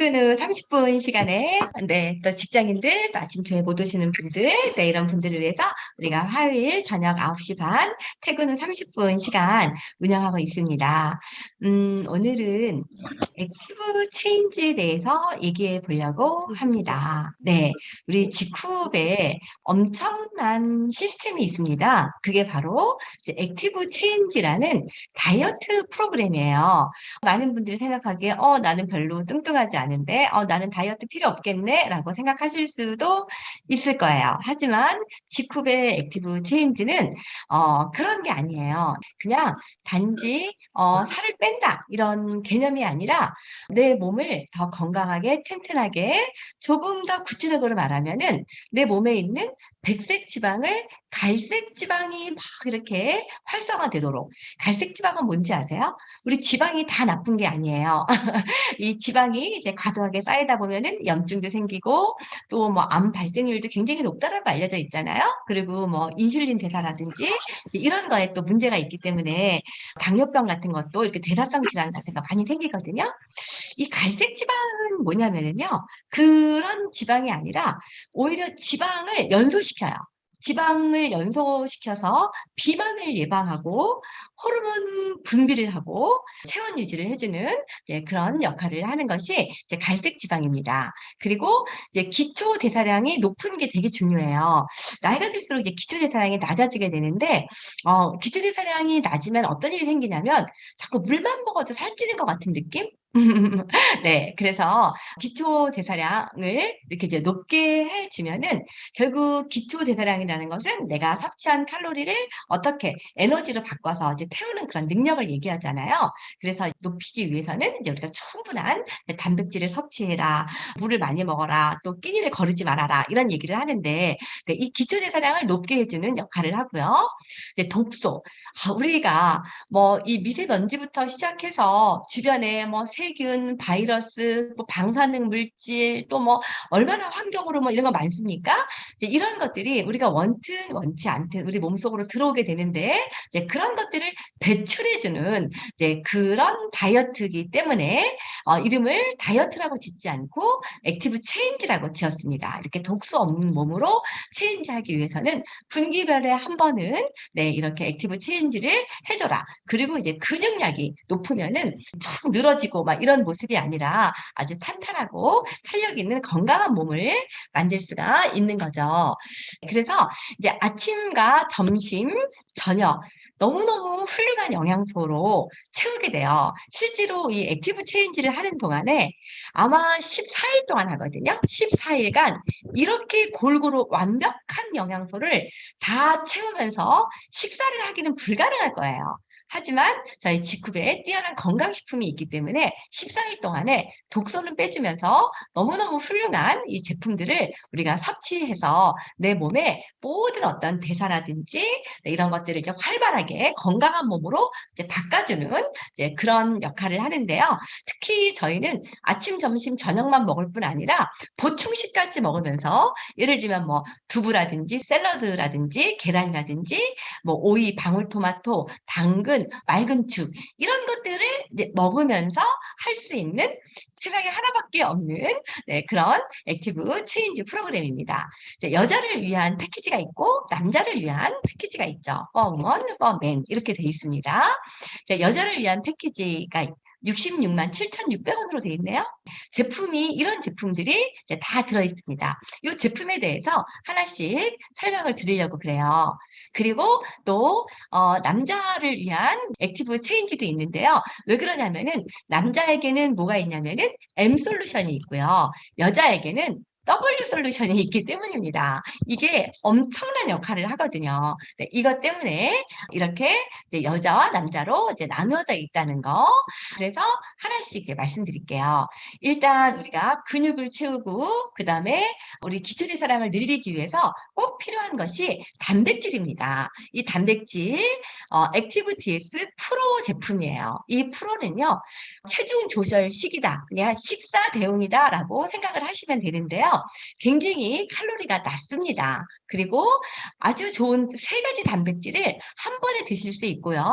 퇴근 후 30분 시간에, 또 직장인들, 또 아침 조회 못 오시는 분들, 이런 분들을 위해서 우리가 화요일 저녁 9시 반, 퇴근 후 30분 시간 운영하고 있습니다. 오늘은 액티브 체인지에 대해서 얘기해 보려고 합니다. 네, 우리 직후에 엄청난 시스템이 있습니다. 그게 바로 이제 액티브 체인지라는 다이어트 프로그램이에요. 많은 분들이 생각하기에 나는 별로 뚱뚱하지 않은데 나는 다이어트 필요 없겠네 라고 생각하실 수도 있을 거예요. 하지만 지쿠베 액티브 체인지는 그런 게 아니에요. 그냥 단지 살을 뺀다 이런 개념이 아니라 내 몸을 더 건강하게 튼튼하게 조금 더 구체적으로 말하면은 내 몸에 있는 백색 지방을 갈색 지방이 막 이렇게 활성화되도록. 갈색 지방은 뭔지 아세요? 우리 지방이 다 나쁜 게 아니에요. 이 지방이 이제 과도하게 쌓이다 보면은 염증도 생기고 또 뭐 암 발생률도 굉장히 높다라고 알려져 있잖아요. 그리고 뭐 인슐린 대사라든지 이제 이런 거에 또 문제가 있기 때문에 당뇨병 같은 것도 이렇게 대사성 질환 같은 거 많이 생기거든요. 이 갈색 지방은 뭐냐면은요. 그런 지방이 아니라 오히려 지방을 연소시켜요. 지방을 연소시켜서 비만을 예방하고 호르몬 분비를 하고 체온 유지를 해주는 그런 역할을 하는 것이 이제 갈색 지방입니다. 그리고 이제 기초 대사량이 높은 게 되게 중요해요. 나이가 들수록 이제 기초 대사량이 낮아지게 되는데 기초 대사량이 낮으면 어떤 일이 생기냐면 자꾸 물만 먹어도 살찌는 것 같은 느낌? 네, 그래서 기초 대사량을 이렇게 이제 높게 해주면은 결국 기초 대사량이라는 것은 내가 섭취한 칼로리를 어떻게 에너지로 바꿔서 이제 태우는 그런 능력을 얘기하잖아요. 그래서 높이기 위해서는 이제 우리가 충분한 단백질을 섭취해라, 물을 많이 먹어라, 또 끼니를 거르지 말아라 이런 얘기를 하는데 이 기초 대사량을 높게 해주는 역할을 하고요. 이제 독소, 우리가 뭐 이 미세먼지부터 시작해서 주변에 뭐 세균, 바이러스, 뭐 방사능 물질 또 뭐 얼마나 환경으로 뭐 이런 거 많습니까? 이제 이런 것들이 우리가 원튼 원치 않든 우리 몸속으로 들어오게 되는데 이제 그런 것들을 배출해주는 이제 그런 다이어트이기 때문에 이름을 다이어트라고 짓지 않고 액티브 체인지라고 지었습니다. 이렇게 독소 없는 몸으로 체인지하기 위해서는 분기별에 한 번은 이렇게 액티브 체인지를 해줘라. 그리고 이제 근육량이 높으면은 쭉 늘어지고 막 이런 모습이 아니라 아주 탄탄하고 탄력 있는 건강한 몸을 만들 수가 있는 거죠. 그래서 이제 아침과 점심, 저녁 너무너무 훌륭한 영양소로 채우게 돼요. 실제로 이 액티브 체인지를 하는 동안에 아마 14일 동안 하거든요. 14일간 이렇게 골고루 완벽한 영양소를 다 채우면서 식사를 하기는 불가능할 거예요. 하지만 저희 직후에 뛰어난 건강식품이 있기 때문에 14일 동안에 독소는 빼주면서 너무너무 훌륭한 이 제품들을 우리가 섭취해서 내 몸에 모든 어떤 대사라든지 이런 것들을 이제 활발하게 건강한 몸으로 이제 바꿔주는 이제 그런 역할을 하는데요. 특히 저희는 아침, 점심, 저녁만 먹을 뿐 아니라 보충식까지 먹으면서 예를 들면 뭐 두부라든지 샐러드라든지 계란이라든지 뭐 오이, 방울토마토, 당근, 맑은 죽 이런 것들을 이제 먹으면서 할 수 있는 세상에 하나밖에 없는 그런 액티브 체인지 프로그램입니다. 이제 여자를 위한 패키지가 있고 남자를 위한 패키지가 있죠. for woman, for men 이렇게 돼 있습니다. 이제 여자를 위한 패키지가 66만 7,600원으로 되어 있네요. 제품이 이런 제품들이 이제 다 들어 있습니다. 이 제품에 대해서 하나씩 설명을 드리려고 그래요. 그리고 또 남자를 위한 액티브 체인지도 있는데요. 왜 그러냐면은 남자에게는 뭐가 있냐면은 M 솔루션이 있고요. 여자에게는 W 솔루션이 있기 때문입니다. 이게 엄청난 역할을 하거든요. 네, 이것 때문에 이렇게 이제 여자와 남자로 이제 나누어져 있다는 거. 그래서 하나씩 이제 말씀드릴게요. 일단 우리가 근육을 채우고 그 다음에 우리 기초대사량을 늘리기 위해서 꼭 필요한 것이 단백질입니다. 이 단백질 액티브 DS 프로 제품이에요. 이 프로는요. 체중 조절식이다. 그냥 식사 대용이다라고 생각을 하시면 되는데요. 굉장히 칼로리가 낮습니다. 그리고 아주 좋은 세 가지 단백질을 한 번에 드실 수 있고요.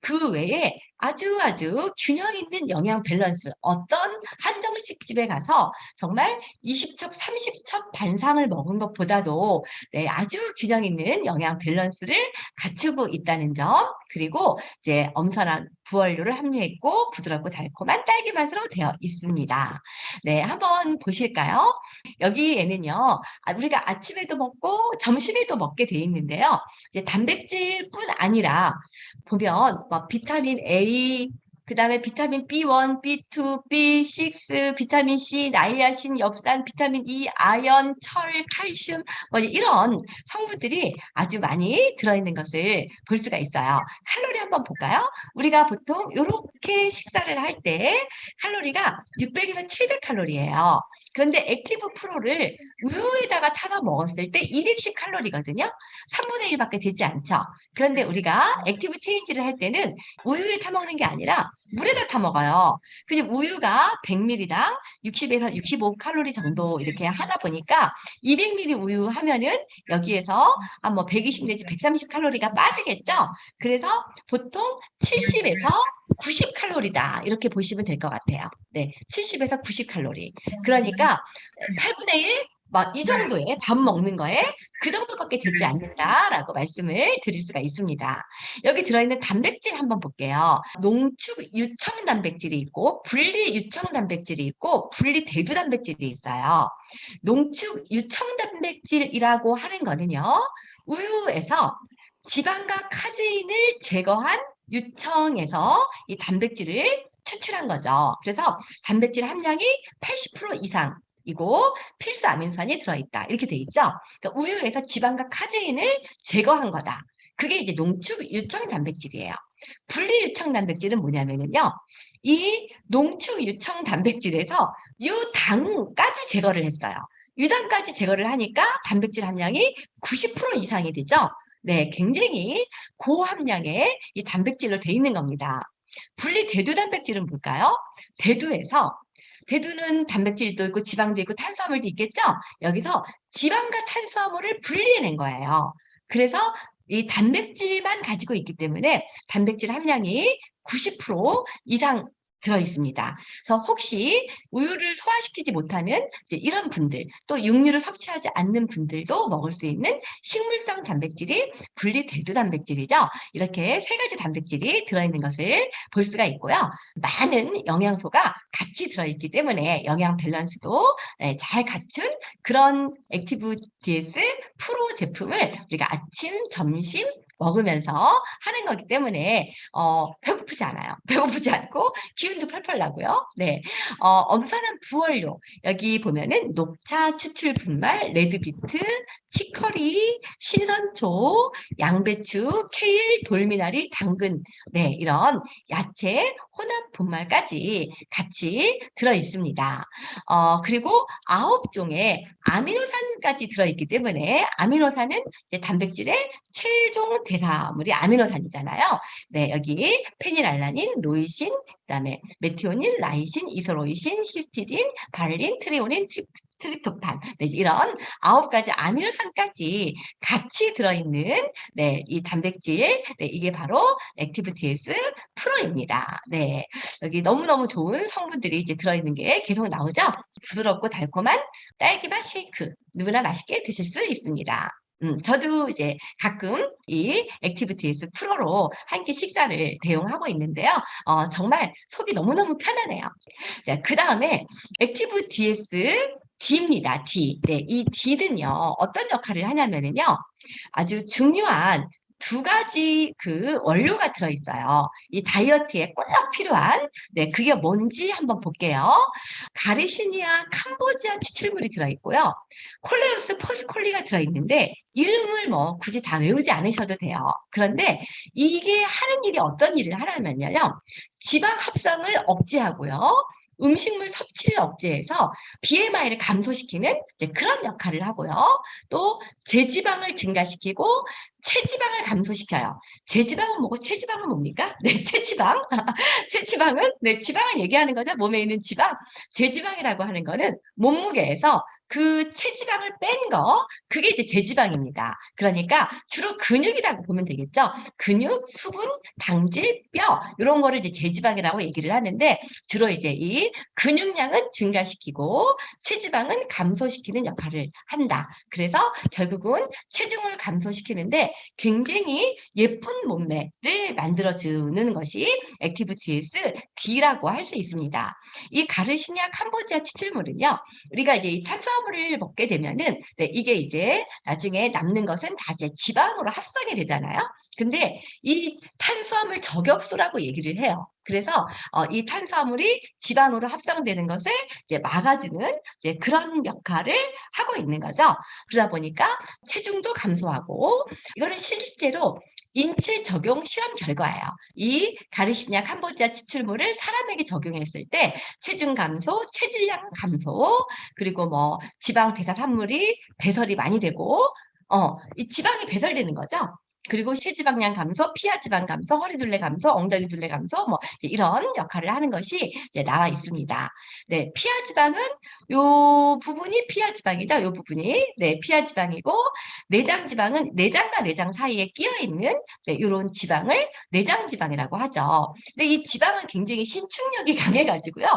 그 외에 아주 균형 있는 영양 밸런스. 어떤 한정식 집에 가서 정말 20첩, 30첩 반상을 먹은 것보다도 네, 아주 균형 있는 영양 밸런스를 갖추고 있다는 점. 그리고 이제 엄선한 부원료를 함유했고 부드럽고 달콤한 딸기 맛으로 되어 있습니다. 네, 한번 보실까요? 여기에는요, 우리가 아침에도 먹고 점심에도 먹게 돼 있는데요. 이제 단백질뿐 아니라 보면 뭐 비타민 A, 그다음에 비타민 B1, B2, B6, 비타민 C, 나이아신, 엽산, 비타민 E, 아연, 철, 칼슘 뭐 이런 성분들이 아주 많이 들어있는 것을 볼 수가 있어요. 칼로리 한번 볼까요? 우리가 보통 이렇게 식사를 할 때 칼로리가 600에서 700칼로리예요. 그런데 액티브 프로를 우유에다가 타서 먹었을 때 210 칼로리거든요. 3분의 1밖에 되지 않죠. 그런데 우리가 액티브 체인지를 할 때는 우유에 타 먹는 게 아니라 물에다 타 먹어요. 그냥 우유가 100ml당 60에서 65 칼로리 정도 이렇게 하다 보니까 200ml 우유 하면은 여기에서 한 뭐 120 내지 130 칼로리가 빠지겠죠. 그래서 보통 70에서 90 칼로리다 이렇게 보시면 될 것 같아요. 네, 70에서 90 칼로리. 그러니까 8분의 1, 막 이 정도의 밥 먹는 거에 그 정도밖에 되지 않는다라고 말씀을 드릴 수가 있습니다. 여기 들어있는 단백질 한번 볼게요. 농축 유청 단백질이 있고 분리 유청 단백질이 있고 분리 대두 단백질이 있어요. 농축 유청 단백질이라고 하는 거는요. 우유에서 지방과 카제인을 제거한 유청에서 이 단백질을 추출한 거죠. 그래서 단백질 함량이 80% 이상이고 필수 아미노산이 들어있다. 이렇게 돼 있죠. 그러니까 우유에서 지방과 카제인을 제거한 거다. 그게 이제 농축 유청 단백질이에요. 분리 유청 단백질은 뭐냐면요. 이 농축 유청 단백질에서 유당까지 제거를 했어요. 유당까지 제거를 하니까 단백질 함량이 90% 이상이 되죠. 네, 굉장히 고함량의 이 단백질로 돼 있는 겁니다. 분리 대두 단백질은 뭘까요? 대두는 단백질도 있고 지방도 있고 탄수화물도 있겠죠? 여기서 지방과 탄수화물을 분리해낸 거예요. 그래서 이 단백질만 가지고 있기 때문에 단백질 함량이 90% 이상 들어 있습니다. 그래서 혹시 우유를 소화시키지 못하는 이제 이런 분들, 또 육류를 섭취하지 않는 분들도 먹을 수 있는 식물성 단백질이 분리대두 단백질이죠. 이렇게 세 가지 단백질이 들어있는 것을 볼 수가 있고요. 많은 영양소가 같이 들어있기 때문에 영양 밸런스도 잘 갖춘 그런 액티브 DS 프로 제품을 우리가 아침, 점심 먹으면서 하는 거기 때문에 배고프지 않아요. 배고프지 않고 기운도 펄펄 나고요. 네, 엄선한 부원료 여기 보면은 녹차, 추출 분말, 레드비트, 치커리, 신선초, 양배추, 케일, 돌미나리, 당근 네 이런 야채, 혼합 분말까지 같이 들어 있습니다. 그리고 9종의 아미노산까지 들어있기 때문에 아미노산은 이제 단백질의 최종 대사물이 아미노산이잖아요. 네, 여기 페닐알라닌, 로이신, 그다음에 메티오닌, 라이신, 이소로이신, 히스티딘, 발린, 트리오닌, 트립토판 네, 이런 9가지 아미노산까지 같이 들어있는 네, 이 단백질 네, 이게 바로 액티브TS 프로입니다. 네, 여기 너무너무 좋은 성분들이 이제 들어있는 게 계속 나오죠. 부드럽고 달콤한 딸기맛 쉐이크 누구나 맛있게 드실 수 있습니다. 저도 이제 가끔 이 액티브티스 프로로 한 끼 식사를 대용하고 있는데요. 정말 속이 너무너무 편하네요. 자, 그 다음에 액티브 DS D입니다. D. 네, 이 D는요, 어떤 역할을 하냐면요, 아주 중요한 두 가지 그 원료가 들어있어요. 이 다이어트에 꼭 필요한, 네, 그게 뭔지 한번 볼게요. 가리시니아 캄보지아 추출물이 들어있고요. 콜레우스 포스콜리가 들어있는데, 이름을 뭐 굳이 다 외우지 않으셔도 돼요. 그런데 이게 하는 일이 어떤 일을 하냐면요. 지방 합성을 억제하고요. 음식물 섭취를 억제해서 BMI를 감소시키는 이제 그런 역할을 하고요. 또 제지방을 증가시키고 체지방을 감소시켜요. 제지방은 뭐고 체지방은 뭡니까? 네, 체지방. 체지방은 네, 지방을 얘기하는 거죠. 몸에 있는 지방. 제지방이라고 하는 거는 몸무게에서 그 체지방을 뺀 거, 그게 이제 제지방입니다. 그러니까 주로 근육이라고 보면 되겠죠. 근육, 수분, 당질, 뼈 이런 거를 이제 제지방이라고 얘기를 하는데 주로 이제 이 근육량은 증가시키고 체지방은 감소시키는 역할을 한다. 그래서 결국은 체중을 감소시키는데 굉장히 예쁜 몸매를 만들어주는 것이 액티비티스 D라고 할 수 있습니다. 이 가르시니아 캄보지아 추출물은요, 우리가 이제 이 탄수화물을 먹게 되면은 이게 이제 나중에 남는 것은 다 이제 지방으로 합성이 되잖아요. 근데 이 탄수화물 저격수라고 얘기를 해요. 그래서 이 탄수화물이 지방으로 합성되는 것을 이제 막아주는 이제 그런 역할을 하고 있는 거죠. 그러다 보니까 체중도 감소하고 이거는 실제로 인체 적용 실험 결과예요. 이 가르시니아 캄보지아 추출물을 사람에게 적용했을 때 체중 감소, 체질량 감소, 그리고 뭐 지방 대사 산물이 배설이 많이 되고 이 지방이 배설되는 거죠. 그리고 체지방량 감소, 피하지방 감소, 허리둘레 감소, 엉덩이 둘레 감소, 뭐 이런 역할을 하는 것이 이제 나와 있습니다. 네, 피하지방은 요 부분이 피하지방이죠. 요 부분이 피하지방이고 내장지방은 내장과 내장 사이에 끼어 있는 이런 지방을 내장지방이라고 하죠. 근데 이 지방은 굉장히 신축력이 강해가지고요.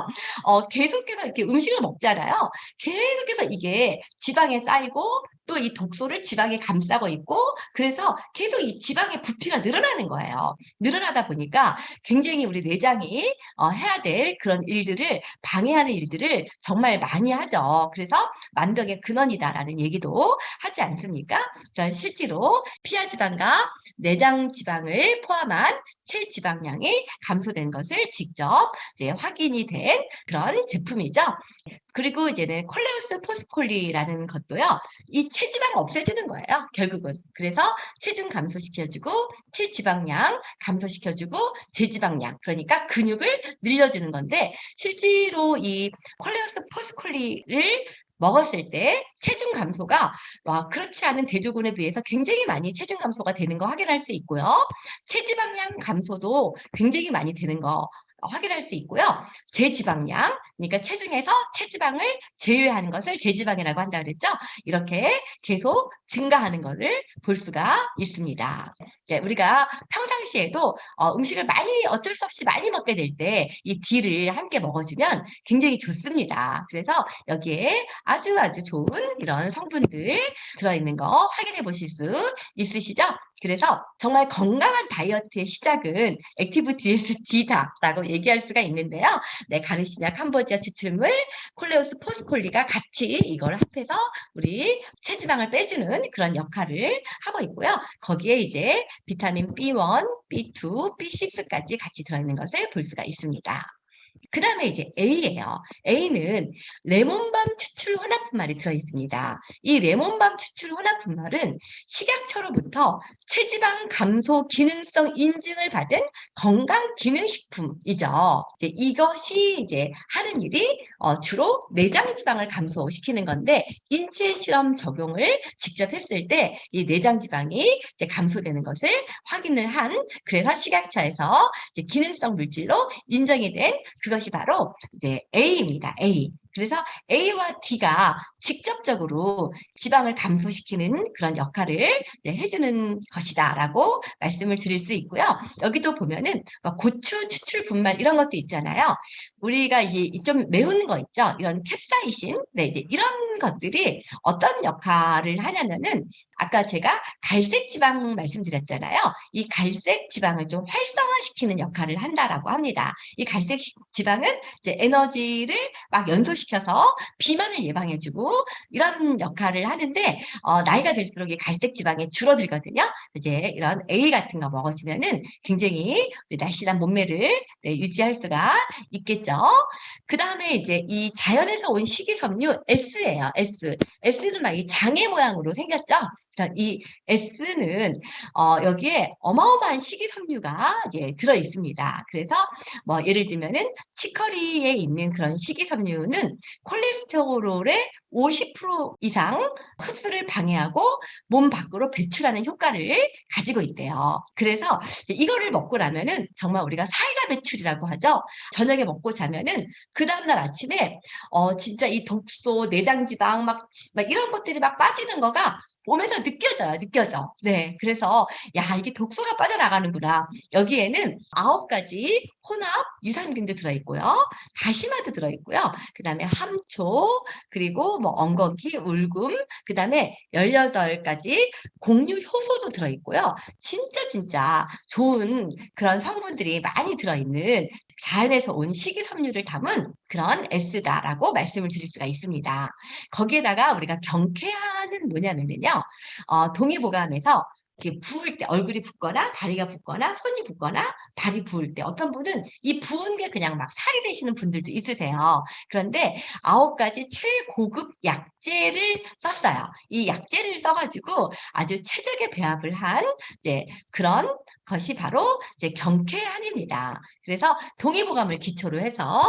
계속해서 이렇게 음식을 먹잖아요. 계속해서 이게 지방에 쌓이고 또 이 독소를 지방에 감싸고 있고 그래서 계속 이 지방의 부피가 늘어나는 거예요. 늘어나다 보니까 굉장히 우리 내장이 해야 될 그런 일들을 방해하는 일들을 정말 많이 하죠. 그래서 만병의 근원이다라는 얘기도 하지 않습니까? 그러니까 실제로 피하지방과 내장지방을 포함한 체지방량이 감소된 것을 직접 이제 확인이 된 그런 제품이죠. 그리고 이제는 콜레우스 포스콜리라는 것도요. 이 체지방 없애주는 거예요. 결국은. 그래서 체중 감소시켜주고 체지방량 감소시켜주고 제지방량 그러니까 근육을 늘려주는 건데 실제로 이 콜레우스 포스콜리를 먹었을 때 체중 감소가 그렇지 않은 대조군에 비해서 굉장히 많이 체중 감소가 되는 거 확인할 수 있고요. 체지방량 감소도 굉장히 많이 되는 거 확인할 수 있고요. 제지방량, 그러니까 체중에서 체지방을 제외하는 것을 제지방이라고 한다 그랬죠. 이렇게 계속 증가하는 것을 볼 수가 있습니다. 우리가 평상시에도 음식을 많이 어쩔 수 없이 많이 먹게 될 때 이 D를 함께 먹어주면 굉장히 좋습니다. 그래서 여기에 아주 좋은 이런 성분들 들어있는 거 확인해 보실 수 있으시죠? 그래서 정말 건강한 다이어트의 시작은 액티비티스 D다라고 얘기할 수가 있는데요. 네, 가르시니아 캄보지아 추출물, 콜레우스 포스콜리가 같이 이걸 합해서 우리 체지방을 빼주는 그런 역할을 하고 있고요. 거기에 이제 비타민 B1, B2, B6까지 같이 들어있는 것을 볼 수가 있습니다. 그 다음에 이제 A예요. A는 레몬밤 추출 혼합분말이 들어있습니다. 이 레몬밤 추출 혼합분말은 식약처로부터 체지방 감소 기능성 인증을 받은 건강기능식품이죠. 이것이 이제 하는 일이 주로 내장지방을 감소시키는 건데 인체 실험 적용을 직접 했을 때 이 내장지방이 이제 감소되는 것을 확인을 한 그래서 식약처에서 이제 기능성 물질로 인정이 된 그것이 바로 이제 A입니다. A. 그래서 A와 D가 직접적으로 지방을 감소시키는 그런 역할을 해주는 것이다라고 말씀을 드릴 수 있고요. 여기도 보면은 고추 추출 분말 이런 것도 있잖아요. 우리가 이제 좀 매운 거 있죠. 이런 캡사이신, 이제 이런 것들이 어떤 역할을 하냐면은 아까 제가 갈색 지방 말씀드렸잖아요. 이 갈색 지방을 좀 활성화시키는 역할을 한다라고 합니다. 이 갈색 지방은 이제 에너지를 막 연소시켜서 비만을 예방해주고 이런 역할을 하는데 나이가 들수록 이 갈색 지방이 줄어들거든요. 이제 이런 A 같은 거 먹어주면은 굉장히 날씬한 몸매를 유지할 수가 있겠죠. 그 다음에 이제 이 자연에서 온 식이섬유 S예요. S. S는 막 이 장애 모양으로 생겼죠. 자, 이 S는 여기에 어마어마한 식이섬유가 이제 들어 있습니다. 그래서 뭐 예를 들면은 치커리에 있는 그런 식이섬유는 콜레스테롤의 50% 이상 흡수를 방해하고 몸 밖으로 배출하는 효과를 가지고 있대요. 그래서 이거를 먹고 나면은 정말 우리가 사이다 배출이라고 하죠. 저녁에 먹고 자면은 그 다음날 아침에 진짜 이 독소, 내장지방 막 이런 것들이 막 빠지는 거가 몸에서 느껴져요. 느껴져. 네. 그래서 야, 이게 독소가 빠져나가는구나. 여기에는 9가지 혼합 유산균도 들어있고요. 다시마도 들어있고요. 그다음에 함초, 그리고 뭐 엉겅퀴, 울금, 그다음에 18가지 곡류 효소도 들어있고요. 진짜 좋은 그런 성분들이 많이 들어있는 자연에서 온 식이섬유를 담은 그런 S다라고 말씀을 드릴 수가 있습니다. 거기에다가 우리가 경쾌한은 뭐냐면요. 동의보감에서 이렇게 부을 때 얼굴이 붓거나 다리가 붓거나 손이 붓거나 발이 부을 때 어떤 분은 이 부은 게 그냥 막 살이 되시는 분들도 있으세요. 그런데 9가지 최고급 약재를 썼어요. 이 약재를 써가지고 아주 최적의 배합을 한 이제 그런 것이 바로 이제 경쾌한입니다. 그래서 동의보감을 기초로 해서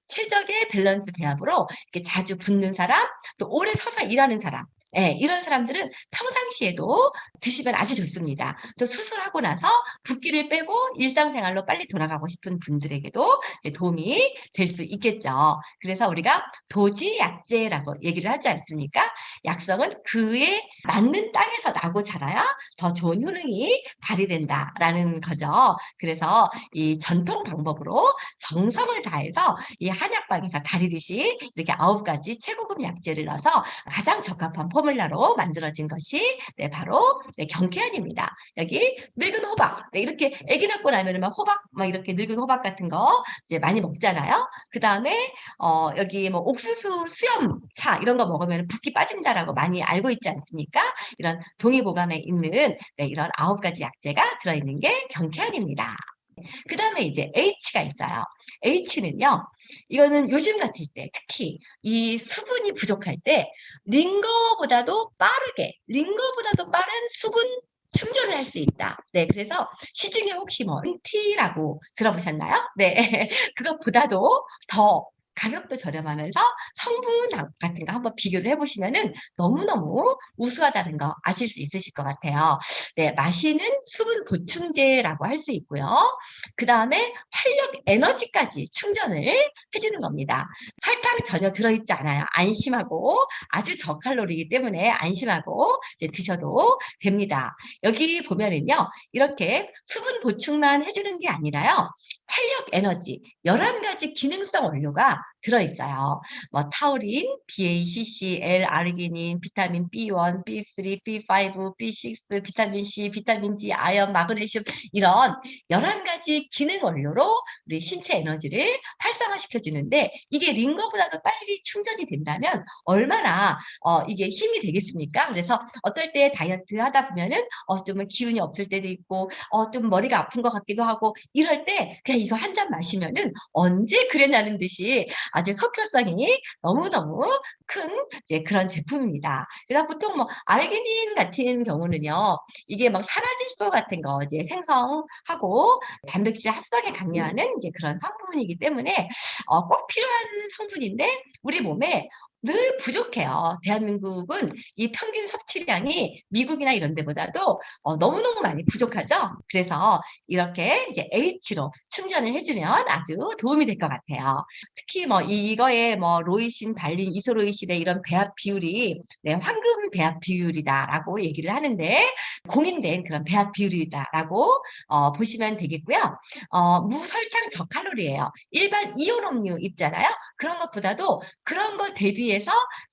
최적의 밸런스 배합으로 이렇게 자주 붓는 사람, 또 오래 서서 일하는 사람, 예, 이런 사람들은 평상시에도 드시면 아주 좋습니다. 또 수술하고 나서 붓기를 빼고 일상생활로 빨리 돌아가고 싶은 분들에게도 이제 도움이 될 수 있겠죠. 그래서 우리가 도지약재라고 얘기를 하지 않습니까? 약성은 그에 맞는 땅에서 나고 자라야 더 좋은 효능이 발휘된다라는 거죠. 그래서 이 전통 방법으로 정성을 다해서 이 한약방에서 다리듯이 이렇게 9가지 최고급 약재를 넣어서 가장 적합한 포뮬러로 만들어진 것이 네, 바로 네, 경쾌한입니다. 여기 늙은 호박, 네, 이렇게 아기 낳고 나면 막 호박, 막 이렇게 늙은 호박 같은 거 이제 많이 먹잖아요. 그 다음에 여기 뭐 옥수수 수염차 이런 거 먹으면 붓기 빠진다라고 많이 알고 있지 않습니까? 이런 동의보감에 있는 네, 이런 9가지 약재가 들어있는 게 경쾌한입니다. 그 다음에 이제 H가 있어요. H는요, 이거는 요즘 같을 때, 특히 이 수분이 부족할 때, 링거보다도 빠른 수분 충전을 할 수 있다. 네, 그래서 시중에 혹시 뭐, NT라고 들어보셨나요? 네, 그것보다도 더 가격도 저렴하면서 성분 같은 거 한번 비교를 해보시면은 너무너무 우수하다는 거 아실 수 있으실 것 같아요. 네, 마시는 수분 보충제라고 할 수 있고요. 그 다음에 활력 에너지까지 충전을 해주는 겁니다. 설탕 전혀 들어있지 않아요. 안심하고 아주 저칼로리이기 때문에 안심하고 이제 드셔도 됩니다. 여기 보면은요. 이렇게 수분 보충만 해주는 게 아니라요. 활력 에너지 11가지 기능성 원료가 들어있어요. 뭐 타우린, BACC, L-아르기닌, 비타민 B1, B3, B5, B6, 비타민 C, 비타민 D, 아연, 마그네슘 이런 11가지 기능 원료로 우리 신체 에너지를 활성화시켜 주는데 이게 링거보다도 빨리 충전이 된다면 얼마나 이게 힘이 되겠습니까? 그래서 어떨 때 다이어트 하다 보면은 좀 기운이 없을 때도 있고 좀 머리가 아픈 것 같기도 하고 이럴 때 그냥 이거 한 잔 마시면은 언제 그래나는 듯이 아주 석효성이 너무너무 큰 이제 그런 제품입니다. 그래서 보통 뭐 아르기닌 같은 경우는요. 이게 막 산화질소 같은 거 이제 생성하고 단백질 합성에 강요하는 이제 그런 성분이기 때문에 꼭 필요한 성분인데 우리 몸에 늘 부족해요. 대한민국은 이 평균 섭취량이 미국이나 이런 데보다도 너무너무 많이 부족하죠. 그래서 이렇게 이제 H로 충전을 해주면 아주 도움이 될 것 같아요. 특히 뭐 이거에 뭐 로이신, 발린, 이소로이신의 이런 배합 비율이 네, 황금 배합 비율이다라고 얘기를 하는데 공인된 그런 배합 비율이다라고 보시면 되겠고요. 무설탕 저칼로리예요. 일반 이온 음료 있잖아요. 그런 것보다도 그런 거 대비해서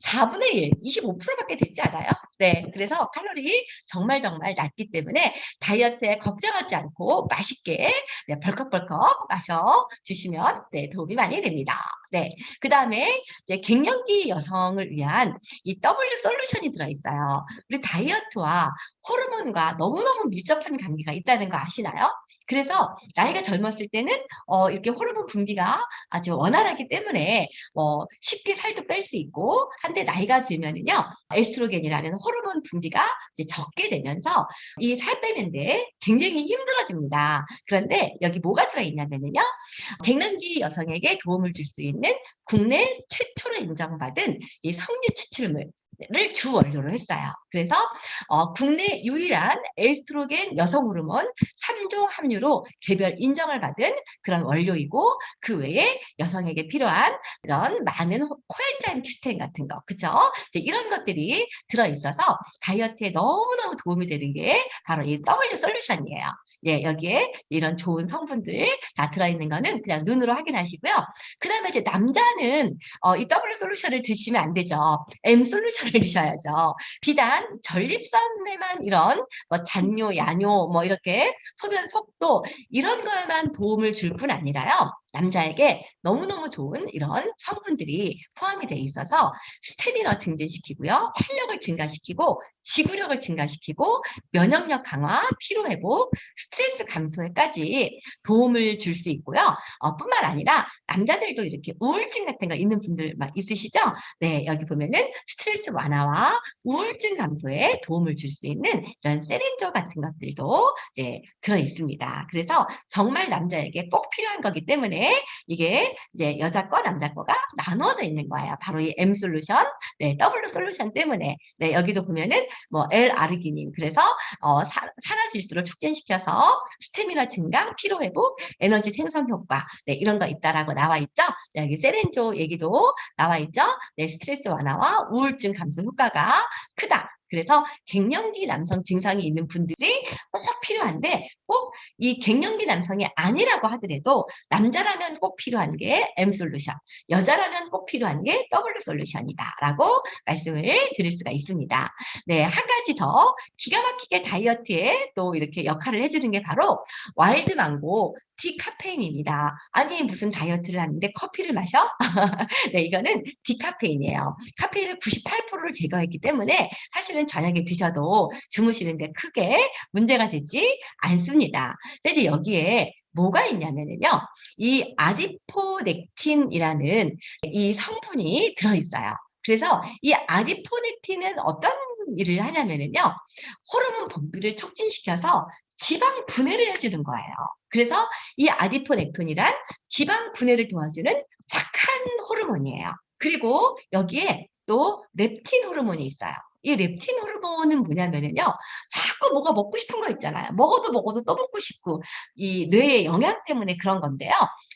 4분의 1, 25%밖에 되지 않아요. 네, 그래서 칼로리 정말 낮기 때문에 다이어트에 걱정하지 않고 맛있게 네, 벌컥벌컥 마셔 주시면 네, 도움이 많이 됩니다. 네, 그 다음에 이제 갱년기 여성을 위한 이 W 솔루션이 들어있어요. 우리 다이어트와 호르몬과 너무너무 밀접한 관계가 있다는 거 아시나요? 그래서 나이가 젊었을 때는 이렇게 호르몬 분비가 아주 원활하기 때문에 쉽게 살도 뺄 수 있고 한데 나이가 들면은요 에스트로겐이라는 호르몬 분비가 이제 적게 되면서 이 살 빼는데 굉장히 힘들어집니다. 그런데 여기 뭐가 들어있냐면요. 갱년기 여성에게 도움을 줄 수 있는 국내 최초로 인정받은 이 석류 추출물 를 주 원료로 했어요. 그래서 국내 유일한 에스트로겐 여성 호르몬 3종 함유로 개별 인정을 받은 그런 원료이고, 그 외에 여성에게 필요한 이런 많은 코엔자임 Q10 같은 거, 그죠? 이런 것들이 들어있어서 다이어트에 너무너무 도움이 되는 게 바로 이 W 솔루션이에요. 예, 여기에 이런 좋은 성분들 다 들어있는 거는 그냥 눈으로 확인하시고요. 그 다음에 이제 남자는 이 W 솔루션을 드시면 안 되죠. M 솔루션을 드셔야죠. 비단 전립선에만 이런 뭐 잔뇨, 야뇨, 뭐 이렇게 소변 속도 이런 거에만 도움을 줄 뿐 아니라요. 남자에게 너무너무 좋은 이런 성분들이 포함이 돼 있어서 스태미너 증진시키고요. 활력을 증가시키고 지구력을 증가시키고 면역력 강화, 피로 회복, 스트레스 감소에까지 도움을 줄 수 있고요. 뿐만 아니라 남자들도 이렇게 우울증 같은 거 있는 분들 막 있으시죠? 네, 여기 보면은 스트레스 완화와 우울증 감소에 도움을 줄 수 있는 이런 세린조 같은 것들도 이제 들어 있습니다. 그래서 정말 남자에게 꼭 필요한 거기 때문에 이게 이제 여자 거, 남자 거가 나누어져 있는 거예요. 바로 이 M 솔루션, 네, W 솔루션 때문에. 네, 여기도 보면은 뭐 L 아르기닌, 그래서 사라질수록 촉진시켜서 스태미나 증강, 피로 회복, 에너지 생성 효과, 네, 이런 거 있다라고 나와 있죠. 네, 여기 세렌조 얘기도 나와 있죠. 네, 스트레스 완화와 우울증 감소 효과가 크다. 그래서 갱년기 남성 증상이 있는 분들이 꼭 필요한데, 꼭 이 갱년기 남성이 아니라고 하더라도 남자라면 꼭 필요한 게 M 솔루션, 여자라면 꼭 필요한 게 W 솔루션이다라고 말씀을 드릴 수가 있습니다. 네, 한 가지 더 기가 막히게 다이어트에 또 이렇게 역할을 해주는 게 바로 와일드 망고 디카페인입니다. 아니, 무슨 다이어트를 하는데 커피를 마셔? 네, 이거는 디카페인이에요. 카페인을 98%를 제거했기 때문에 사실은 저녁에 드셔도 주무시는데 크게 문제가 되지 않습니다. 근데 이제 여기에 뭐가 있냐면요. 이 아디포넥틴이라는 이 성분이 들어있어요. 그래서 이 아디포넥틴은 어떤 일을 하냐면요. 호르몬 분비를 촉진시켜서 지방 분해를 해주는 거예요. 그래서 이 아디포넥틴이란 지방 분해를 도와주는 착한 호르몬이에요. 그리고 여기에 또 렙틴 호르몬이 있어요. 이 렙틴 호르몬은 뭐냐면요. 자꾸 뭐가 먹고 싶은 거 있잖아요. 먹어도 먹어도 또 먹고 싶고, 이 뇌의 영양 때문에 그런 건데요.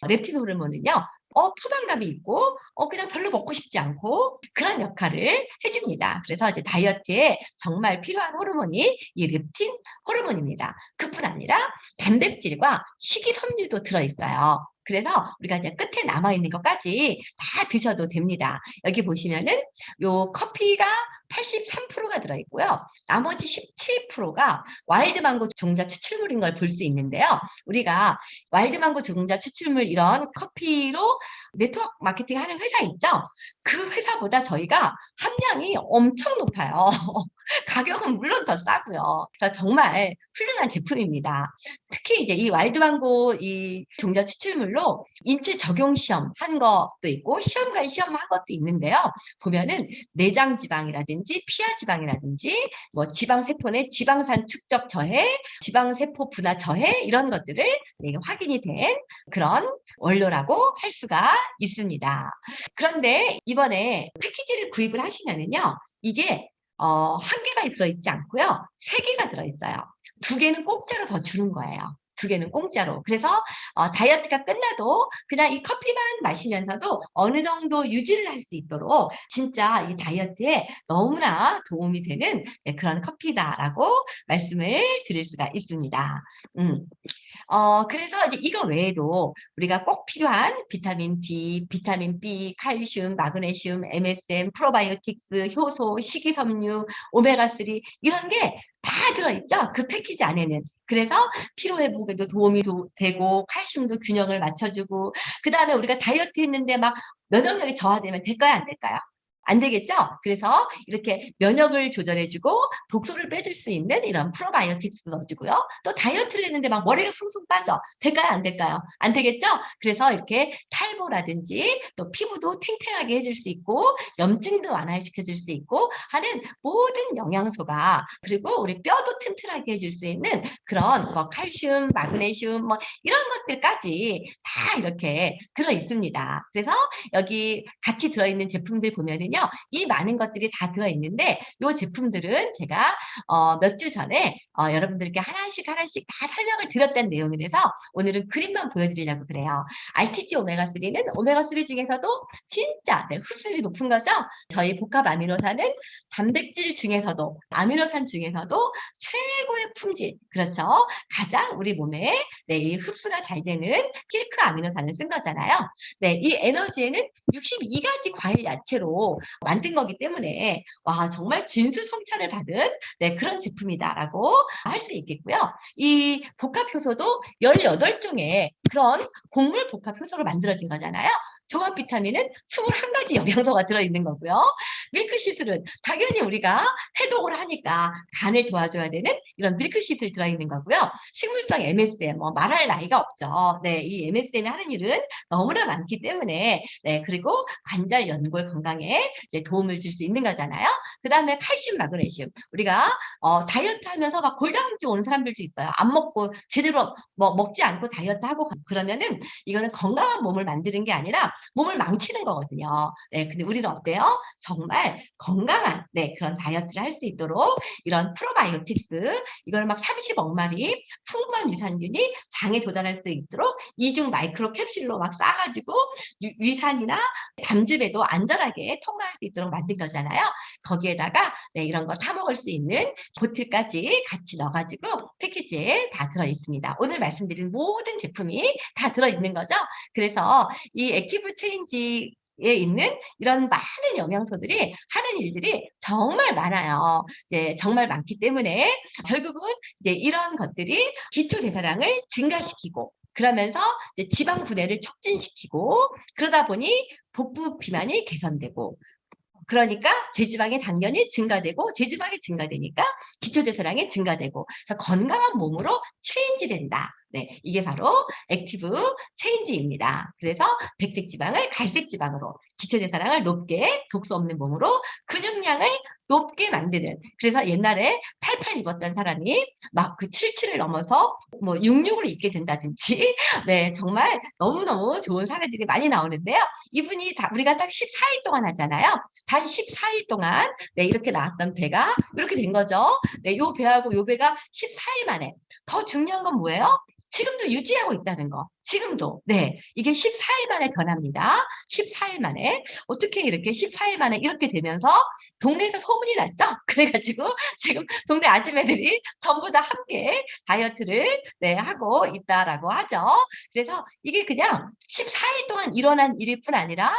렙틴 호르몬은요. 포만감이 있고, 그냥 별로 먹고 싶지 않고, 그런 역할을 해줍니다. 그래서 이제 다이어트에 정말 필요한 호르몬이 이 렙틴 호르몬입니다. 그뿐 아니라 단백질과 식이섬유도 들어있어요. 그래서 우리가 이제 끝에 남아있는 것까지 다 드셔도 됩니다. 여기 보시면은 요 커피가 83%가 들어있고요. 나머지 17%가 와일드망고 종자 추출물인 걸 볼 수 있는데요. 우리가 와일드망고 종자 추출물 이런 커피로 네트워크 마케팅 하는 회사 있죠? 그 회사보다 저희가 함량이 엄청 높아요. 가격은 물론 더 싸고요. 그래서 정말 훌륭한 제품입니다. 특히 이제 이 와일드망고 이 종자 추출물로 인체 적용 시험 한 것도 있고 시험관 시험 한 것도 있는데요. 보면은 내장 지방이라든지 피하 지방이라든지 뭐 지방 세포 내 지방산 축적 저해, 지방 세포 분화 저해 이런 것들을 확인이 된 그런 원료라고 할 수가 있습니다. 그런데 이번에 패키지를 구입을 하시면은요. 이게 한 개가 들어있지 않고요. 세 개가 들어있어요. 두 개는 공짜로 더 주는 거예요. 두 개는 공짜로. 그래서 다이어트가 끝나도 그냥 이 커피만 마시면서도 어느 정도 유지를 할 수 있도록 진짜 이 다이어트에 너무나 도움이 되는 그런 커피다라고 말씀을 드릴 수가 있습니다. 그래서 이제 이거 외에도 우리가 꼭 필요한 비타민 D, 비타민 B, 칼슘, 마그네슘, MSM, 프로바이오틱스, 효소, 식이섬유, 오메가3 이런 게 다 들어있죠. 그 패키지 안에는. 그래서 피로 회복에도 도움이 되고 칼슘도 균형을 맞춰주고 그 다음에 우리가 다이어트 했는데 막 면역력이 저하되면 될까요? 안 될까요? 안 되겠죠? 그래서 이렇게 면역을 조절해주고 독소를 빼줄 수 있는 이런 프로바이오틱스 넣어주고요. 또 다이어트를 했는데 막 머리가 숭숭 빠져. 될까요? 안 될까요? 안 되겠죠? 그래서 이렇게 탈모라든지 또 피부도 탱탱하게 해줄 수 있고 염증도 완화시켜줄 수 있고 하는 모든 영양소가 그리고 우리 뼈도 튼튼하게 해줄 수 있는 그런 뭐 칼슘, 마그네슘 뭐 이런 것들까지 다 이렇게 들어 있습니다. 그래서 여기 같이 들어있는 제품들 보면은요, 이 많은 것들이 다 들어있는데 이 제품들은 제가 몇 주 전에 여러분들께 하나씩 하나씩 다 설명을 드렸던 내용이라서 오늘은 그림만 보여드리려고 그래요. RTG 오메가3는 오메가3 중에서도 진짜 흡수율이 높은 거죠. 저희 복합 아미노산은 단백질 중에서도 아미노산 중에서도 최고의 품질, 그렇죠. 가장 우리 몸에 이 흡수가 잘 되는 실크 아미노산을 쓴 거잖아요. 네, 이 에너지에는 62가지 과일 야채로 만든 거기 때문에 와 정말 진수성찬을 받은 그런 제품이다라고 할 수 있겠고요. 이 복합 효소도 18종의 그런 곡물 복합 효소로 만들어진 거잖아요. 종합 비타민은 21가지 영양소가 들어있는 거고요. 밀크시슬은 당연히 우리가 해독을 하니까 간을 도와줘야 되는 이런 밀크시슬 들어있는 거고요. 식물성 MSM, 말할 나이가 없죠. 네, 이 MSM이 하는 일은 너무나 많기 때문에 그리고 관절 연골 건강에 이제 도움을 줄 수 있는 거잖아요. 그 다음에 칼슘, 마그네슘. 우리가 다이어트 하면서 막 골다공증 오는 사람들도 있어요. 안 먹고 제대로 먹지 않고 다이어트 하고 그러면은 이거는 건강한 몸을 만드는 게 아니라 몸을 망치는 거거든요. 네, 근데 우리는 어때요? 정말 건강한 그런 다이어트를 할 수 있도록 이런 프로바이오틱스 이걸 막 30억 마리 풍부한 유산균이 장에 도달할 수 있도록 이중 마이크로 캡슐로 막 싸가지고 위산이나 담즙에도 안전하게 통과할 수 있도록 만든 거잖아요. 거기에다가 이런 거 타먹을 수 있는 보틀까지 같이 넣어가지고 패키지에 다 들어있습니다. 오늘 말씀드린 모든 제품이 다 들어있는 거죠. 그래서 이 액티브 체인지 에 있는 이런 많은 영양소들이 하는 일들이 정말 많아요. 이제 정말 많기 때문에 결국은 이제 이런 것들이 기초 대사량을 증가시키고 그러면서 이제 지방 분해를 촉진시키고 그러다 보니 복부 비만이 개선되고 그러니까 제지방이 당연히 증가되고 제지방이 증가되니까 기초대사량이 증가되고 그래서 건강한 몸으로 체인지 된다. 네, 이게 바로 액티브 체인지입니다. 그래서 백색 지방을 갈색 지방으로 기초대사량을 높게 독소 없는 몸으로 근육량을 높게 만드는 그래서 옛날에 88 입었던 사람이 막 그 77을 넘어서 뭐 66을 입게 된다든지 네 정말 너무너무 좋은 사례들이 많이 나오는데요. 이분이 다 우리가 딱 14일 동안 하잖아요. 단 14일 동안 이렇게 나왔던 배가 이렇게 된 거죠. 네, 요 배하고 요 배가 14일 만에 더 중요한 건 뭐예요? 지금도 유지하고 있다는 거. 지금도. 네. 이게 14일 만에 변합니다. 14일 만에. 어떻게 이렇게 14일 만에 이렇게 되면서 동네에서 소문이 났죠? 그래가지고 지금 동네 아줌매들이 전부 다 함께 다이어트를 하고 있다라고 하죠. 그래서 이게 그냥 14일 동안 일어난 일일 뿐 아니라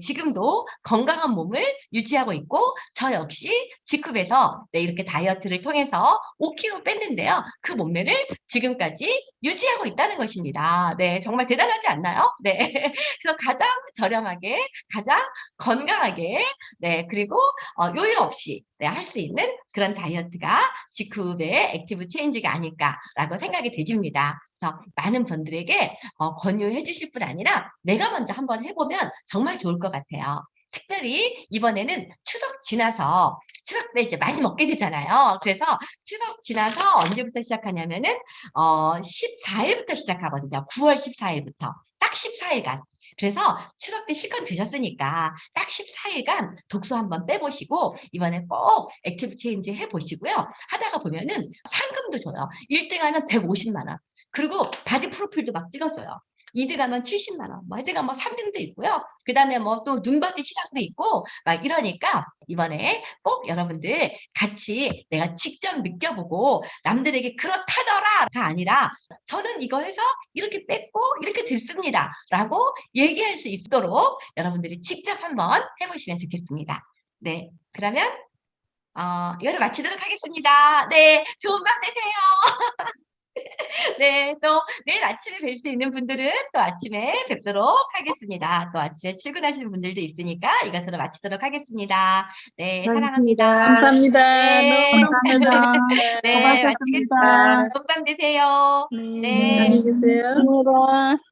지금도 건강한 몸을 유지하고 있고 저 역시 직급에서 이렇게 다이어트를 통해서 5kg 뺐는데요. 그 몸매를 지금까지 유지하고 있다는 것입니다. 네, 정말 대단하지 않나요? 네, 그래서 가장 저렴하게, 가장 건강하게, 그리고 요요 없이 할 수 있는 그런 다이어트가 직급의 액티브 체인지가 아닐까라고 생각이 되집니다. 그래서 많은 분들에게 권유해 주실 뿐 아니라 내가 먼저 한번 해보면 정말 좋을 것 같아요. 특별히 이번에는 추석 지나서 추석 때 이제 많이 먹게 되잖아요. 그래서 추석 지나서 언제부터 시작하냐면은 14일부터 시작하거든요. 9월 14일부터 딱 14일간. 그래서 추석 때 실컷 드셨으니까 딱 14일간 독소 한번 빼보시고 이번에 꼭 액티브 체인지 해보시고요. 하다가 보면은 상금도 줘요. 1등 하면 150만 원. 그리고 바디 프로필도 막 찍어줘요. 2등 하면 70만 원, 뭐 하여튼 뭐 3등도 있고요. 그 다음에 뭐 또 눈바디 시장도 있고 막 이러니까 이번에 꼭 여러분들 같이 내가 직접 느껴보고 남들에게 그렇다더라가 아니라 저는 이거 해서 이렇게 뺐고 이렇게 됐습니다 라고 얘기할 수 있도록 여러분들이 직접 한번 해보시면 좋겠습니다. 네, 그러면 이거를 마치도록 하겠습니다. 네, 좋은 밤 되세요. 네, 또 내일 아침에 뵐 수 있는 분들은 또 아침에 뵙도록 하겠습니다. 또 아침에 출근하시는 분들도 있으니까 이것으로 마치도록 하겠습니다. 네, 사랑합니다. 감사합니다. 네, 너무너무 감사합니다. 감사합니다. 네, 마치겠습니다. 수고하셨습니다. 좋은 밤 되세요. 네, 네. 안녕히 계세요. 감사합니다.